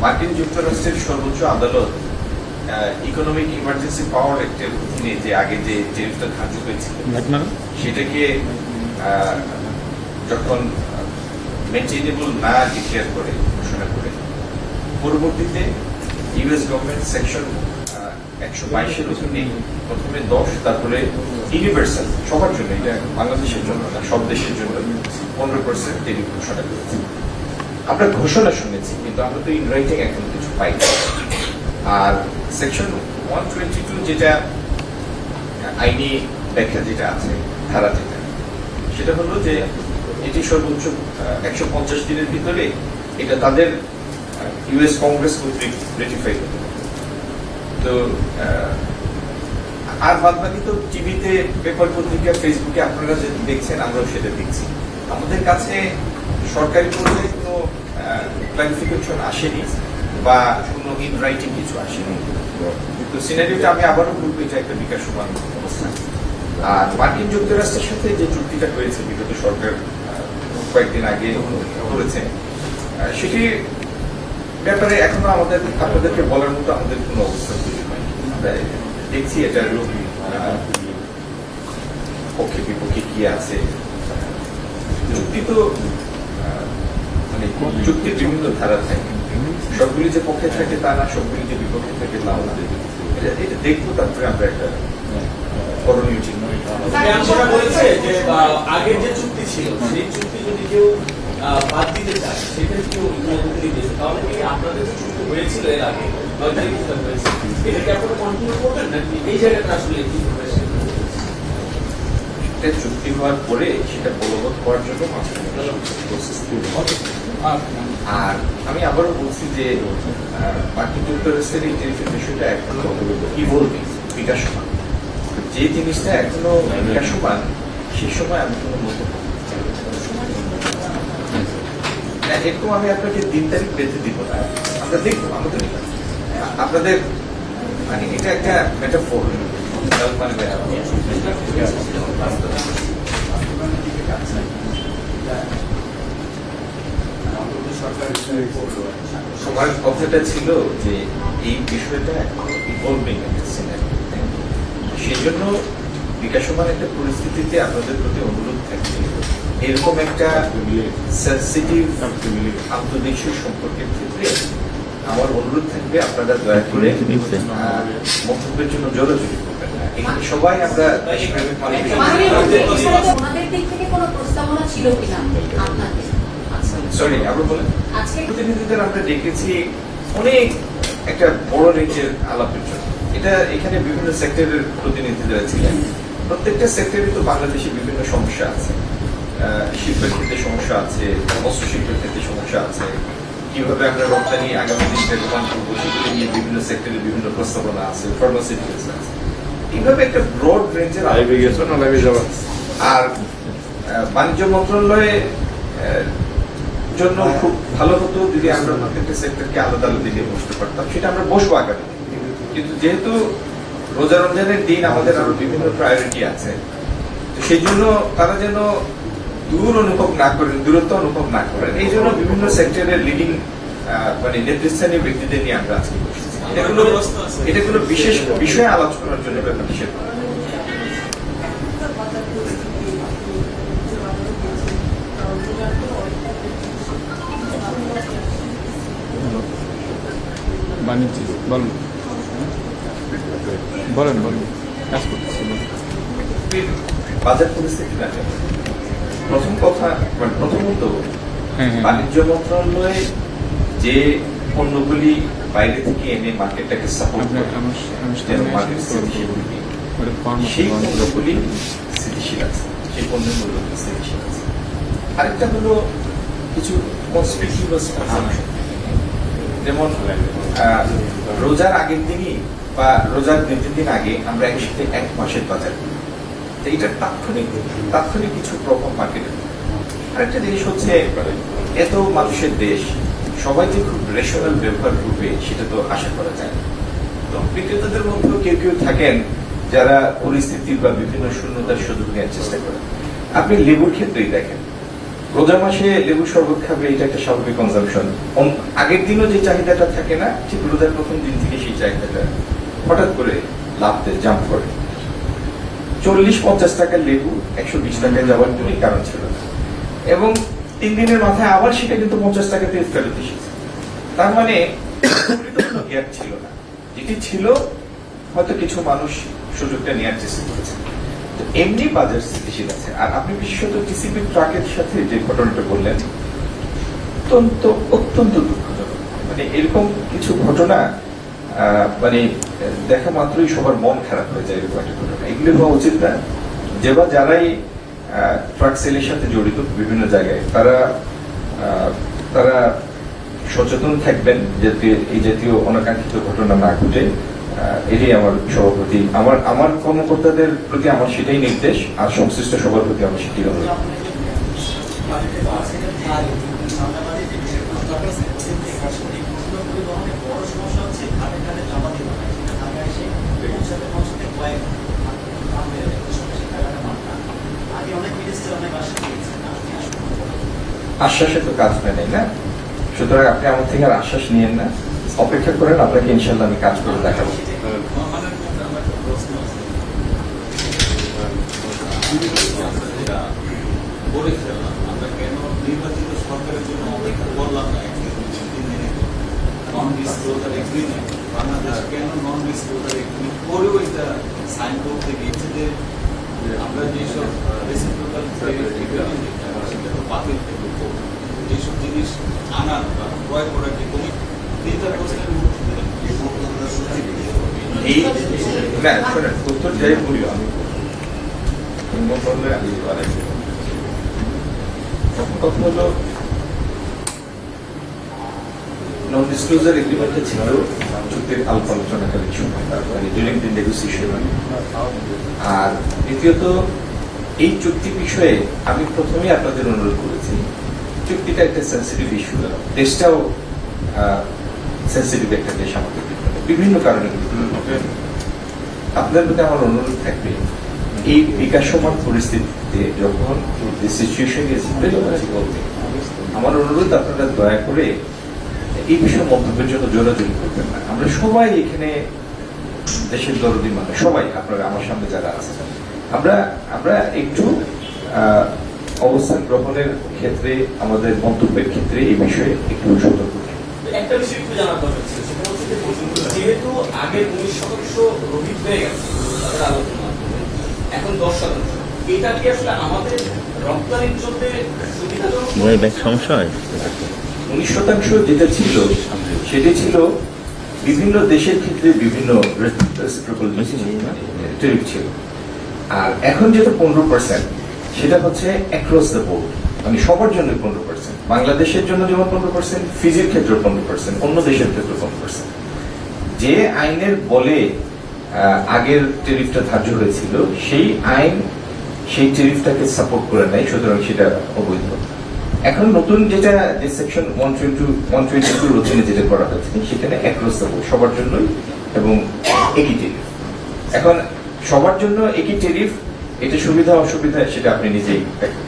মার্কিন যুক্তরাষ্ট্রের সর্বোচ্চ আদালত ইকোনমিক ইমার্জেন্সি পাওয়ার অ্যাক্টের অধীনে যে আগে যে টেরিফটা ধার্য হয়েছিল সেটাকে যখন মেনটেনেবল না ডিক্লেয়ার করে ঘোষণা করে পরবর্তীতে ইউএস গভর্নমেন্ট সেকশন 122-এর অধীনে প্রথমে 10 তারপরে ইউনিভার্সাল সবার জন্য, এটা বাংলাদেশের জন্য না সব দেশের জন্য 15% টেরিফ ঘোষণা করেছে। আমরা ঘোষণা শুনেছি কিন্তু আমরা তো ইন রাইটিং এখন কিছু পাই। আর সেকশন 122 যেটা আইনি ব্যাখ্যা যেটা আছে ধারা যেটা, সেটা হলো যে এটি সর্বোচ্চ 150 দিনের ভিতরে এটা তাদের ইউএস কংগ্রেস কর্তৃক রেটিফাই করতে হবে। তো আর বাদ বাকি তো টিভিতে, পেপার, পত্রিকা, ফেসবুকে আপনারা যেটা দেখছেন আমরাও সেটা দেখছি। আমাদের কাছে সরকারি পর্যায়ে কোনো ক্লারিফিকেশন আসেনি বা কোনো ইন রাইটিং কিছু আসেনি। তো সিনারিওটা আমি আবারও বলবো, এটা একটা বিকাশমান অবস্থা। আর মার্কিন যুক্তরাষ্ট্রের সাথে যে চুক্তিটা হয়েছে বিগত সরকার কয়েকদিন আগে করেছে, সেটি ব্যাপারে এখনো আমাদের আপনাদেরকে বলার মতো আমাদের কোনো অবস্থা তৈরি হয়নি। আমরা দেখছি এটা পক্ষে বিপক্ষে কি আছে। চুক্তি তো মানে চুক্তির বিভিন্ন ধারা থাকে, সবগুলি যে পক্ষে থাকে তা না, সবগুলি যে বিপক্ষে থাকে তাও না। এটা দেখবো, তারপরে আমরা একটা করণীয় ঠিক বলেছে যে আগের যে চুক্তি ছিল সেই চুক্তি যদি কেউ বাদ দিতে চায় সেক্ষেত্রে কেউ অনুমতি দিয়েছে, তাহলে কি আপনাদের যে চুক্তি হয়েছিল এর আগে এটাকে আপনারা কন্টিনিউ করবেন নাকি এই জায়গাটা আসলে কি হয়েছে? চুক্তি হওয়ার পরে সেটা বলবৎ করার জন্য আর আমি আবারও বলছি যে মার্কিন যুক্তরাষ্ট্রের এই টেরিফের বিষয়টা এখনো ইভলভিং, বিকাশমান। যে জিনিসটা এখনো বিকাশমান সেই সময় আমি কোনো মন্তব্য এরকম আমি আপনাকে দিন তারিখ বেঁধে দিব না। আমরা দেখবো আমাদের আপনাদের মানে এটা একটা মেটাফোর, সবার কথাটা ছিল যে এই বিষয়টা ইভলভিং একটা সিনারি, সেই জন্য বিকাশমান একটা পরিস্থিতিতে আপনাদের প্রতি অনুরোধ থাকবে এরকম একটা সেনসিটিভ আন্তর্দেশীয় সম্পর্কের ক্ষেত্রে আমার অনুরোধ থাকবে আপনারা দয়া করে মন্তব্যের জন্য জোরাজুরি করবেন না। এখানে সবাই আমরা সরি আবার বলেন প্রতিনিধিদের আমরা দেখেছি অনেক একটা বড় রেঞ্জের আলাপের জন্য। এটা এখানে বিভিন্ন সেক্টরের প্রতিনিধিরা ছিলেন। প্রত্যেকটা সেক্টরে তো বাংলাদেশে বিভিন্ন সমস্যা আছে, শিল্পের ক্ষেত্রে সমস্যা আছে, বস্ত্র শিল্পের ক্ষেত্রে সমস্যা আছে, কিভাবে আমরা রপ্তানি আগামী দিনে প্রমাণ করবো সেগুলো নিয়ে বিভিন্ন সেক্টরে বিভিন্ন প্রস্তাবনা আছে, ফার্মাসিউটিক্যালস আছে। এইভাবে একটা ব্রড রেঞ্জের আর বাণিজ্য মন্ত্রণালয়ে জন্য খুব ভালো হতো যদি আমরা প্রত্যেকটা সেক্টরকে আলাদা আলাদা দিয়ে বসতে পারতাম। সেটা আমরা বসবো আগামী, কিন্তু যেহেতু রোজা রমজানের দিন আমাদের আরো বিভিন্ন প্রায়োরিটি আছে, সেই জন্য তারা যেন দূরত্ব অনুভব না করেন, এই জন্য বিভিন্ন সেক্টরের লিডিং মানে নেতৃস্থানীয় ব্যক্তিদের নিয়ে আমরা আজকে বসেছি। এটা কোনো বিশেষ বিষয়ে আলোচনার জন্য ব্যাপার নিষেধ। বলেন কাজ করতেছি বাজার পরিস্থিতি না, প্রথম কথা মানে প্রথমত বাণিজ্য মন্ত্রণালয়ে যে পণ্যগুলি বাইরে থেকে এনে মার্কেটটাকে সাপোর্ট করে মার্কেট স্থিতিশীল, সেই পণ্যগুলি স্থিতিশীল আছে, সেই পণ্যের মূল্য স্থিতিশীল আছে। আরেকটা হলো কিছু কনসপিকিউয়াস কনজাম্পশন, যেমন রোজার আগের দিনই বা রোজার 2-3 দিন আগে আমরা একসাথে 1 মাসের বাজার করি। এইটার তাৎক্ষণিক কিছু প্রভাব মার্কেটে। আরেকটা জিনিস হচ্ছে এত মানুষের দেশ, সবাই যে খুব রেশনাল ব্যবহার করবে সেটা তো আশা করা যায় না। তো বিক্রেতাদের মধ্যেও কেউ কেউ থাকেন যারা পরিস্থিতি বা বিভিন্ন শূন্যতার সুযোগ নেওয়ার চেষ্টা করেন। আপনি লেবুর ক্ষেত্রেই দেখেন, রোজা মাসে লেবু শরবত খাবে, এটা একটা স্বাভাবিক কনজাম্পশন। আগের দিনও যে চাহিদাটা থাকে না, ঠিক রোজার প্রথম দিন থেকে সেই চাহিদাটা হঠাৎ করে লাভ দেয়, জাম্প করে। 40-50 টাকার লেবু 120 টাকায় যাওয়ার কোনো কারণ ছিল না, এবং 3 দিনের মাথায় আবার সেটা কিন্তু 50 টাকাতে ফেরত এসেছে। তার মানে গ্যাপ ছিল না, যেটি ছিল হয়তো কিছু মানুষ সুযোগটা নেওয়ার চেষ্টা করেছে। তো এমনি বাজার স্থিতিশীল আছে। আর আপনি বিশেষত টিসিবি ট্রাকের সাথে যে ঘটনাটা বললেন, অত্যন্ত অত্যন্ত দুঃখজনক। মানে এরকম কিছু ঘটনা মানে দেখা মাত্রই সবার মন খারাপ হয়ে যায়। এরকম একটা ঘটনা এগুলি হওয়া উচিত না। যারাই ট্রাক সেলের সাথে জড়িত বিভিন্ন জায়গায়, তারা সচেতন থাকবেন যাতে এই জাতীয় অনাকাঙ্ক্ষিত ঘটনা না ঘটে। এটাই আমার সভাপতি, আমার কর্মকর্তাদের প্রতি আমার সেটাই নির্দেশ, আর সংশ্লিষ্ট সবার প্রতি আমার সেটাই অনুরোধ। আশ্বাসে তো কাজ হয় নাই না, সুতরাং আপনি আমার থেকে আর আশ্বাস নিয়েন না, অপেক্ষা করেন, আপনাকে ইনশাল্লাহ আমি কাজ করে দেখাবো। আমরা কেন নির্বাচিত সরকারের জন্য অপেক্ষা করলাম না? নন ডিসক্লোজার এগ্রিমেন্ট বাংলাদেশ কেন নন ডিসক্লোজার এগ্রিমেন্ট করেও এটা সাইন করতে গিয়েছে যে আমরা যেসব রেসিপ্রোকাল সেটা তো বাতিল থেকে যেসব জিনিস আনার বা ক্রয় করার যে কমিটি 3টা প্রশ্নের উত্তর যাই বলি আমি কথা হলো, নন ডিসক্লোজার এগ্রিমেন্টটা ছিল চুক্তির আলাপ আলোচনাকালীন সময়, মানে ডিউরিং দি নেগোসিয়েশন। আর দ্বিতীয়ত, এই চুক্তি বিষয়ে আমি প্রথমেই আপনাদের অনুরোধ করেছি, চুক্তিটা একটা সেন্সিটিভ ইস্যু, দেশটাও সেন্সিটিভ একটা দেশ আমাদের বিভিন্ন কারণে। আপনাদের প্রতি আমার অনুরোধ থাকবে, এই বিকাশমান পরিস্থিতিতে যখন সিচুয়েশন আমার অনুরোধ, আপনারা দয়া করে এই বিষয়ে মন্তব্যের জন্য জোরাজোরি করবেন না। আমরা সবাই এখানে দেশের দরদি মানুষ, সবাই আপনারা আমার সামনে যারা আছেন, আমরা একটু অবস্থান গ্রহণের ক্ষেত্রে, আমাদের মন্তব্যের ক্ষেত্রে এই বিষয়ে একটু সতর্ক। একটা বিষয় একটু জানার দরকার ছিল, সেটা হচ্ছে যে যেহেতু আগের 19% রোহিত হয়ে গেছে তাদের আলোচনা, এখন 10%, এটা কি আসলে আমাদের রপ্তানির জন্য সুবিধাজনক? সমস্যা হয় 19% যেটা ছিল সেটি ছিল বিভিন্ন দেশের ক্ষেত্রে বিভিন্ন ট্যারিফ ছিল, আর এখন যেটা 15% সেটা হচ্ছে অ্যাক্রস দ্য বোর্ড, মানে সবার জন্য 15%। বাংলাদেশের জন্য যেমন 15%, ফিজির ক্ষেত্রে 15%, অন্য দেশের ক্ষেত্রে 15%। যে আইনের বলে আগের ট্যারিফটা ধার্য হয়েছিল, সেই আইন সেই ট্যারিফটাকে সাপোর্ট করে নেয়, সুতরাং সেটা অবৈধ। এখন নতুন যেটা যে সেকশন 122 অধীনে যেটা করা হয়েছে, সেখানে অ্যাক্রস দ্য বোর্ড সবার জন্যই এবং একই ট্যারিফ। এখন সবার জন্য একই ট্যারিফ, এটা সুবিধা অসুবিধা সেটা আপনি নিজেই দেখেন।